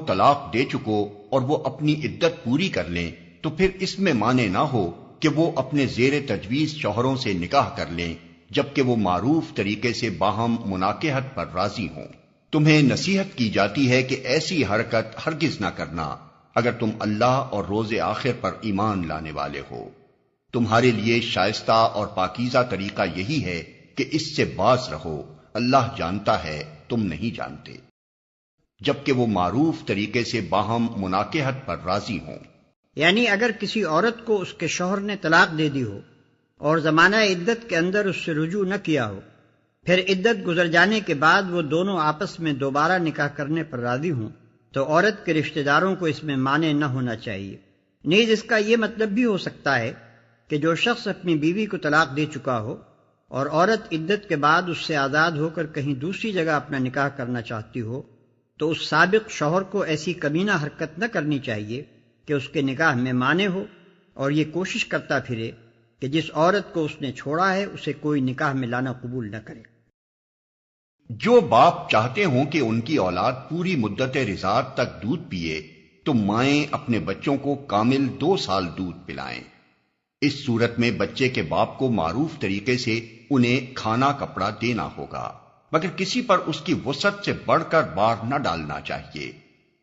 طلاق دے چکو اور وہ اپنی عدت پوری کر لیں تو پھر اس میں مانع نہ ہو کہ وہ اپنے زیر تجویز شوہروں سے نکاح کر لیں جبکہ وہ معروف طریقے سے باہم مناکحت پر راضی ہوں۔ تمہیں نصیحت کی جاتی ہے کہ ایسی حرکت ہرگز نہ کرنا اگر تم اللہ اور روز آخر پر ایمان لانے والے ہو۔ تمہارے لیے شائستہ اور پاکیزہ طریقہ یہی ہے کہ اس سے باز رہو، اللہ جانتا ہے تم نہیں جانتے، جبکہ وہ معروف طریقے سے باہم مناکحت پر راضی ہوں۔ یعنی اگر کسی عورت کو اس کے شوہر نے طلاق دے دی ہو اور زمانہ عدت کے اندر اس سے رجوع نہ کیا ہو، پھر عدت گزر جانے کے بعد وہ دونوں آپس میں دوبارہ نکاح کرنے پر راضی ہوں تو عورت کے رشتہ داروں کو اس میں مانع نہ ہونا چاہیے۔ نیز اس کا یہ مطلب بھی ہو سکتا ہے کہ جو شخص اپنی بیوی کو طلاق دے چکا ہو اور عورت عدت کے بعد اس سے آزاد ہو کر کہیں دوسری جگہ اپنا نکاح کرنا چاہتی ہو تو اس سابق شوہر کو ایسی کمینہ حرکت نہ کرنی چاہیے کہ اس کے نکاح میں مانع ہو اور یہ کوشش کرتا پھرے کہ جس عورت کو اس نے چھوڑا ہے اسے کوئی نکاح میں لانا قبول نہ کرے۔ جو باپ چاہتے ہوں کہ ان کی اولاد پوری مدت رضاعت تک دودھ پیے تو مائیں اپنے بچوں کو کامل 2 سال دودھ پلائیں۔ اس صورت میں بچے کے باپ کو معروف طریقے سے انہیں کھانا کپڑا دینا ہوگا، مگر کسی پر اس کی وسعت سے بڑھ کر بار نہ ڈالنا چاہیے۔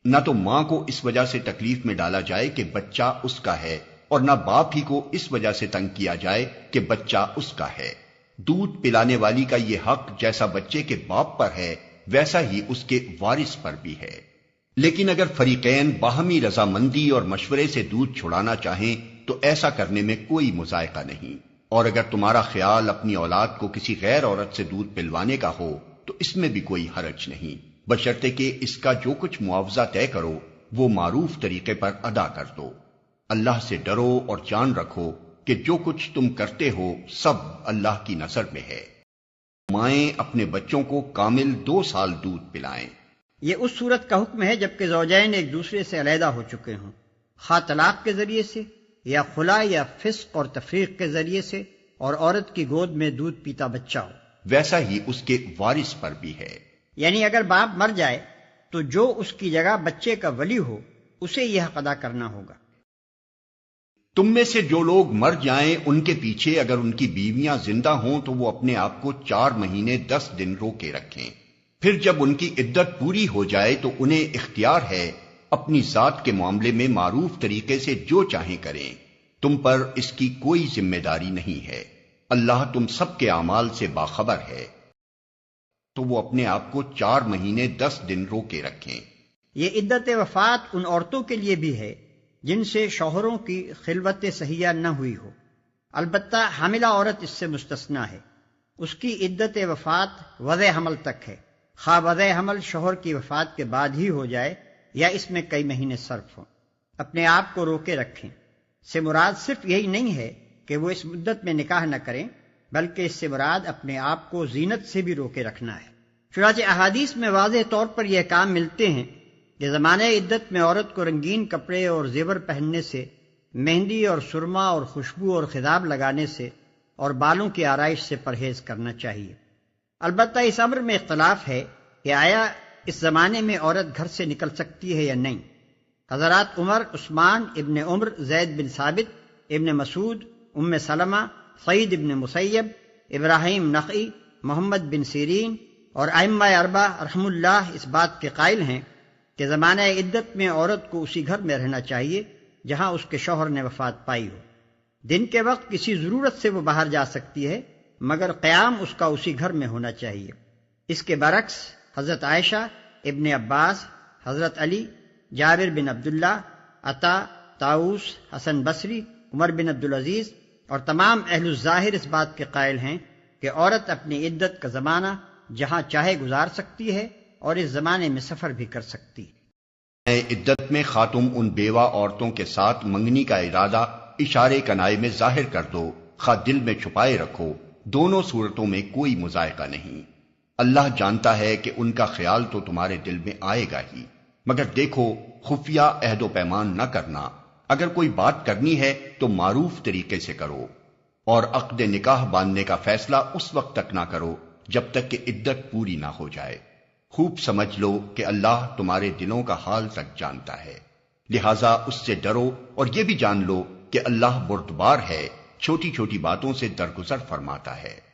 نہ تو ماں کو اس وجہ سے تکلیف میں ڈالا جائے کہ بچہ اس کا ہے، اور نہ باپ ہی کو اس وجہ سے تنگ کیا جائے کہ بچہ اس کا ہے۔ دودھ پلانے والی کا یہ حق جیسا بچے کے باپ پر ہے ویسا ہی اس کے وارث پر بھی ہے۔ لیکن اگر فریقین باہمی رضامندی اور مشورے سے دودھ چھڑانا چاہیں تو ایسا کرنے میں کوئی مذائقہ نہیں، اور اگر تمہارا خیال اپنی اولاد کو کسی غیر عورت سے دودھ پلوانے کا ہو تو اس میں بھی کوئی حرج نہیں، بشرطے کہ اس کا جو کچھ معاوضہ طے کرو وہ معروف طریقے پر ادا کر دو۔ اللہ سے ڈرو اور جان رکھو کہ جو کچھ تم کرتے ہو سب اللہ کی نظر میں ہے۔ مائیں اپنے بچوں کو کامل 2 سال دودھ پلائیں۔ یہ اس صورت کا حکم ہے جبکہ زوجین ایک دوسرے سے علیحدہ ہو چکے ہوں، خواہ طلاق کے ذریعے سے یا خلا یا فسق اور تفریق کے ذریعے سے، اور عورت کی گود میں دودھ پیتا بچہ ہو۔ ویسا ہی اس کے وارث پر بھی ہے۔ یعنی اگر باپ مر جائے تو جو اس کی جگہ بچے کا ولی ہو اسے یہ حق ادا کرنا ہوگا۔ تم میں سے جو لوگ مر جائیں ان کے پیچھے اگر ان کی بیویاں زندہ ہوں تو وہ اپنے آپ کو 4 مہینے 10 دن روکے رکھیں، پھر جب ان کی عدت پوری ہو جائے تو انہیں اختیار ہے اپنی ذات کے معاملے میں معروف طریقے سے جو چاہیں کریں، تم پر اس کی کوئی ذمہ داری نہیں ہے، اللہ تم سب کے اعمال سے باخبر ہے۔ تو وہ اپنے آپ کو 4 مہینے 10 دن روکے رکھیں۔ یہ عدت وفات ان عورتوں کے لیے بھی ہے جن سے شوہروں کی خلوت صحیحہ نہ ہوئی ہو، البتہ حاملہ عورت اس سے مستثنیٰ ہے۔ اس کی عدت وفات وضع حمل تک ہے، خواہ وضع حمل شوہر کی وفات کے بعد ہی ہو جائے یا اس میں کئی مہینے صرف ہوں۔ اپنے آپ کو روکے رکھیں سے مراد صرف یہی نہیں ہے کہ وہ اس مدت میں نکاح نہ کریں، بلکہ اس سے مراد اپنے آپ کو زینت سے بھی روکے رکھنا ہے۔ چنانچہ احادیث میں واضح طور پر یہ احکام ملتے ہیں کہ زمانہ عدت میں عورت کو رنگین کپڑے اور زیور پہننے سے، مہندی اور سرما اور خوشبو اور خضاب لگانے سے اور بالوں کی آرائش سے پرہیز کرنا چاہیے۔ البتہ اس امر میں اختلاف ہے کہ آیا اس زمانے میں عورت گھر سے نکل سکتی ہے یا نہیں۔ حضرات عمر، عثمان، ابن عمر، زید بن ثابت، ابن مسعود، ام سلمہ، سعید ابن مسیب، ابراہیم نخعی، محمد بن سیرین اور ائمہ اربعہ رحم اللہ اس بات کے قائل ہیں کہ زمانہ عدت میں عورت کو اسی گھر میں رہنا چاہیے جہاں اس کے شوہر نے وفات پائی ہو۔ دن کے وقت کسی ضرورت سے وہ باہر جا سکتی ہے مگر قیام اس کا اسی گھر میں ہونا چاہیے۔ اس کے برعکس حضرت عائشہ، ابن عباس، حضرت علی، جابر بن عبداللہ، عطا، طاؤس، حسن بصری، عمر بن عبدالعزیز اور تمام اہل الظاہر اس بات کے قائل ہیں کہ عورت اپنی عدت کا زمانہ جہاں چاہے گزار سکتی ہے اور اس زمانے میں سفر بھی کر سکتی ہے۔ عدت میں خاتم ان بیوہ عورتوں کے ساتھ منگنی کا ارادہ اشارے کنائے میں ظاہر کر دو، خواہ دل میں چھپائے رکھو، دونوں صورتوں میں کوئی مذائقہ نہیں۔ اللہ جانتا ہے کہ ان کا خیال تو تمہارے دل میں آئے گا ہی، مگر دیکھو خفیہ عہد و پیمان نہ کرنا، اگر کوئی بات کرنی ہے تو معروف طریقے سے کرو، اور عقد نکاح باندھنے کا فیصلہ اس وقت تک نہ کرو جب تک کہ عدت پوری نہ ہو جائے۔ خوب سمجھ لو کہ اللہ تمہارے دلوں کا حال تک جانتا ہے، لہذا اس سے ڈرو اور یہ بھی جان لو کہ اللہ بردبار ہے، چھوٹی چھوٹی باتوں سے درگزر فرماتا ہے۔